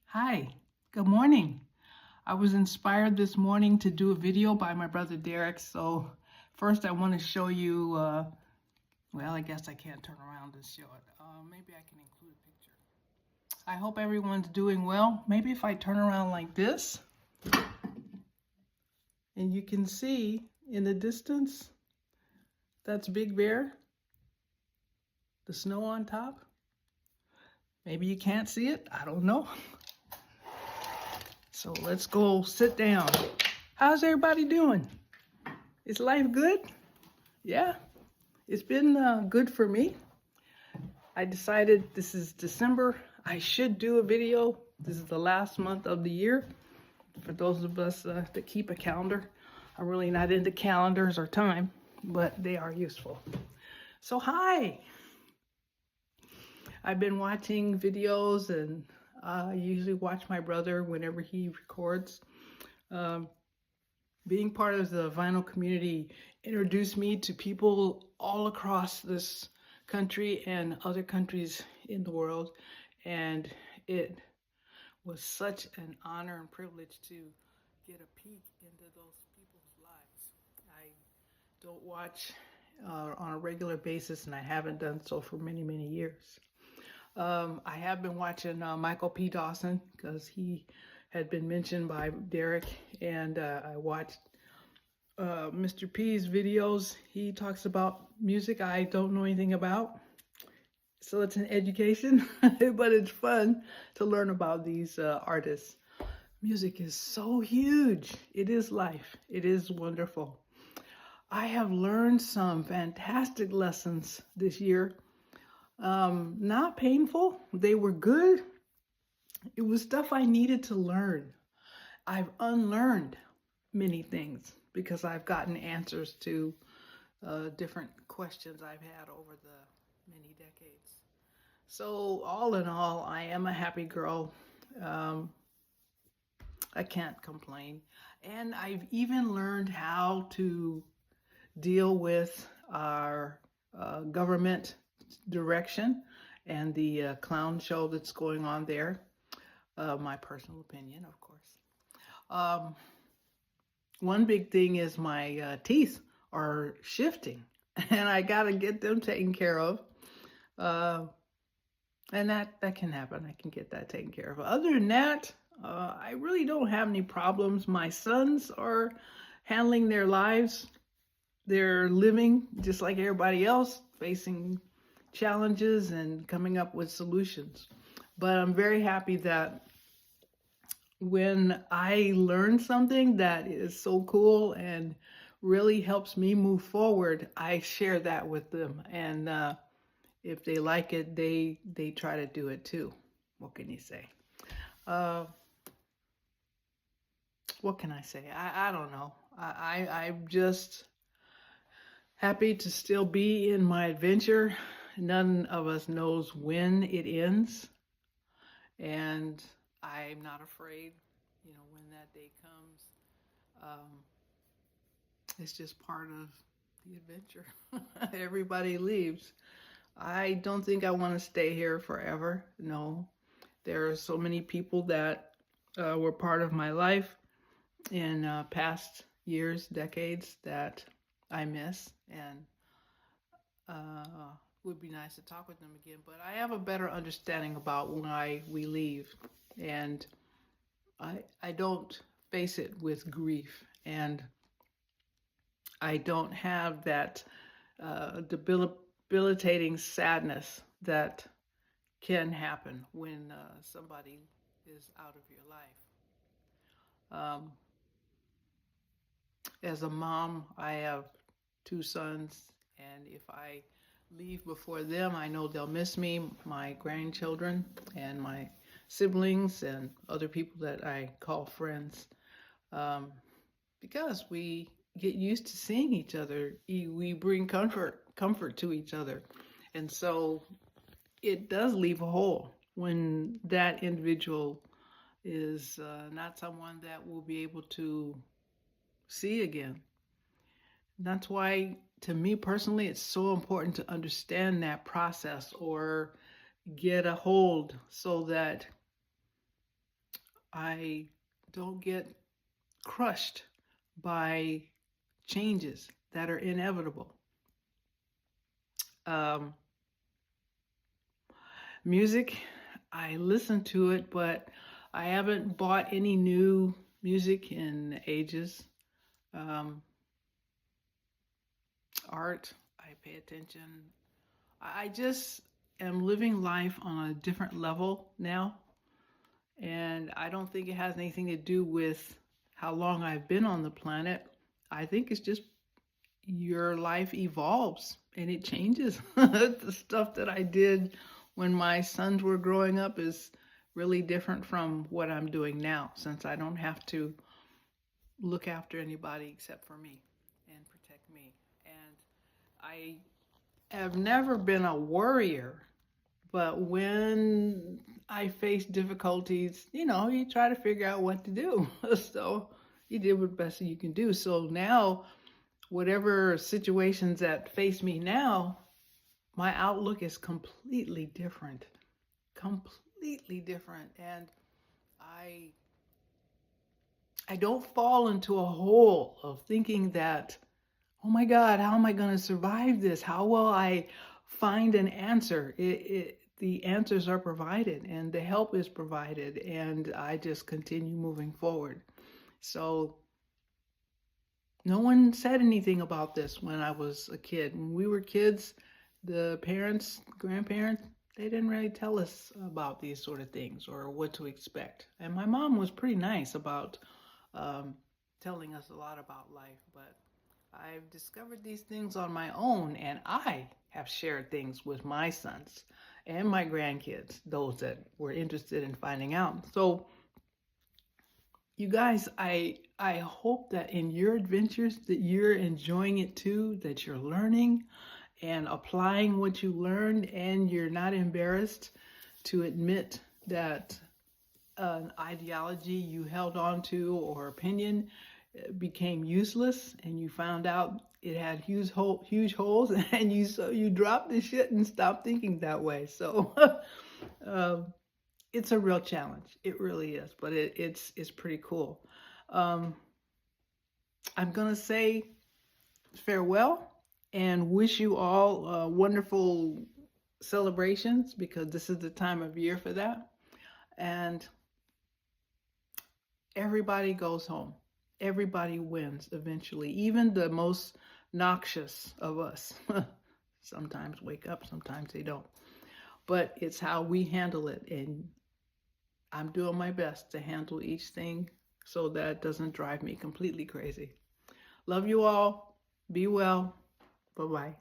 Hi, good morning. I was inspired this morning to do a video by my brother Derek. So first I want to show you, well, I guess I can't turn around and show it. Maybe I can include a picture. I hope everyone's doing well. Maybe if I turn around like this, and you can see in the distance, that's Big Bear, the snow on top. Maybe you can't see it, I don't know. So let's go sit down. How's everybody doing? Is life good? Yeah, it's been good for me. I decided this is December. I should do a video. This is the last month of the year. For those of us that keep a calendar, I'm really not into calendars or time, but they are useful. So hi, I've been watching videos and I usually watch my brother whenever he records. Being part of the vinyl community introduced me to people all across this country and other countries in the world, and it was such an honor and privilege to get a peek into those people's lives. I don't watch on a regular basis, and I haven't done so for many years. I have been watching Michael P. Dawson because he had been mentioned by Derek, and I watched Mr. P's videos. He talks about music I don't know anything about, so it's an education, but it's fun to learn about these artists. Music is so huge. It is life. It is wonderful. I have learned some fantastic lessons this year. Not painful. They were good. It was stuff I needed to learn. I've unlearned many things because I've gotten answers to different questions I've had over the many decades. So all in all, I am a happy girl. I can't complain. And I've even learned how to deal with our government direction and the clown show that's going on there. My personal opinion, of course. Um, One big thing is my teeth are shifting, and I got to get them taken care of. Uh, and that can happen. I can get that taken care of. Other than that, I really don't have any problems. My sons are handling their lives. They're living just like everybody else, facing challenges and coming up with solutions. But I'm very happy that when I learn something that is so cool and really helps me move forward, I share that with them. And if they like it, they try to do it too. What can you say? Uh, what can I say? I don't know. I'm just happy to still be in my adventure. None of us knows when it ends, and I'm not afraid. When that day comes, um, it's just part of the adventure. Everybody leaves. I don't think I want to stay here forever. No, there are so many people that were part of my life in past years, decades that I miss, and would be nice to talk with them again. But I have a better understanding about why we leave, and I don't face it with grief, and I don't have that debilitating sadness that can happen when somebody is out of your life. As a mom, I have two sons, and if I leave before them, I know they'll miss me, my grandchildren, and my siblings, and other people that I call friends, because we get used to seeing each other. We bring comfort to each other, and so it does leave a hole when that individual is not someone that we'll be able to see again. That's why, to me personally, it's so important to understand that process or get a hold so that I don't get crushed by changes that are inevitable. Um, Music, I listen to it, but I haven't bought any new music in ages. Um, Art, I pay attention. I just am living life on a different level now, and I don't think it has anything to do with how long I've been on the planet. I think it's just your life evolves and it changes. The stuff that I did when my sons were growing up is really different from what I'm doing now, since I don't have to look after anybody except for me and protect me. And I have never been a worrier, but when I face difficulties, you try to figure out what to do. So you did what best you can do. So now, whatever situations that face me now, my outlook is completely different. Completely different. And I I don't fall into a hole of thinking that, oh my God, how am I going to survive this? How will I find an answer? The answers are provided and the help is provided, and I just continue moving forward. So no one said anything about this when I was a kid. When we were kids, the parents, grandparents, they didn't really tell us about these sort of things or what to expect. And my mom was pretty nice about um, telling us a lot about life, but I've discovered these things on my own, and I have shared things with my sons and my grandkids, those that were interested in finding out. So, you guys, I hope that in your adventures that you're enjoying it too, that you're learning and applying what you learned, and you're not embarrassed to admit that an ideology you held on to or opinion became useless, and you found out it had huge holes, and you dropped the shit and stopped thinking that way. So um, it's a real challenge. It really is, but it's pretty cool. Um, I'm gonna say farewell and wish you all wonderful celebrations, because this is the time of year for that. And everybody goes home. Everybody wins eventually, even the most noxious of us. Sometimes wake up, sometimes they don't. But it's how we handle it. And I'm doing my best to handle each thing so that it doesn't drive me completely crazy. Love you all. Be well. Bye bye.